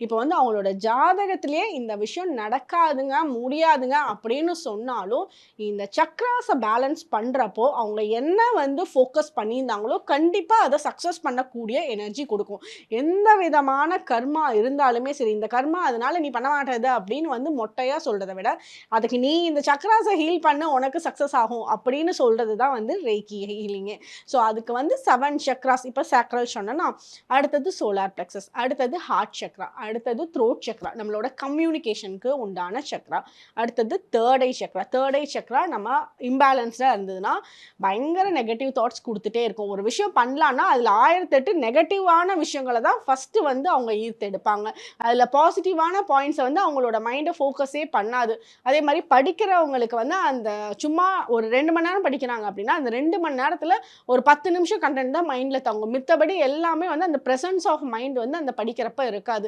இப்போ வந்து அவங்களோட ஜாதகத்திலேயே இந்த விஷயம் நடக்காதுங்க, முடியாதுங்க அப்படின்னு சொன்னாலும், இந்த சக்ராஸ பேலன்ஸ் பண்றப்போ, அவங்க என்ன வந்து ஃபோக்கஸ் பண்ணியிருந்தாங்களோ, கண்டிப்பா அத சக்சஸ் பண்ணக்கூடிய எனர்ஜி குடுக்கும். எந்த விதமான கர்மா இருந்தாலுமே சரி, இந்த கர்மா அதனால நீ பண்ண மாட்டாத அப்படின்னு வந்து மொட்டையா சொல்றத விட, அதுக்கு நீ இந்த சக்ராஸ ஹீல் பண்ணு உனக்கு சக்சஸ் ஆகும் அப்படின்னு சொல்றது தான் வந்து ரேக்கி ஹீலிங்கே. ஸோ அதுக்கு வந்து 7 சக்ராஸ் இப்ப சாக்ரல் சொன்னேன்னா, அடுத்தது சோலார் பிளெக்ஸஸ், அடுத்தது ஹார்ட் சக்ரா, அடுத்தது த்ரோட் சக்ரா நம்மளோட கம்யூனிகேஷனுக்கு உண்டான சக்ரா, அடுத்தது தேர்ட் ஐ சக்ரா. தேர்ட் ஐ சக்ரா நம்ம இம்பேலன்ஸ்டா இருந்ததுன்னா, பயங்கர நெகட்டிவ் தாட்ஸ் குடுத்துட்டே இருக்கும். ஒரு விஷயம் பண்ணலான்னா, அதுல 1008 நெகட்டிவான விஷயங்கள தான் ஃபர்ஸ்ட்டு வந்து அவங்க ஈர்த்தெடுப்பாங்க. அதுல பாசிட்டிவான பாயிண்ட்ஸ வந்து அவங்களோட மைண்ட ஃபோக்கஸே பண்ணாது. அதே மாரி படிக்கிறவங்களுக்கு வந்து அந்த சும்மா ஒரு 2 மணி நேரம் படிக்கிறாங்க அப்படின்னா, அந்த 2 மணி நேரத்துல ஒரு 10 நிமிஷம் கன்டென்ட் தான் மைண்ட்ல தங்கும். மித்தபடி எல்லாமே வந்து அந்த பிரசன்ஸ் ஆஃப் மைண்ட் வந்து அந்த படிக்கிறப்ப இருக்காது.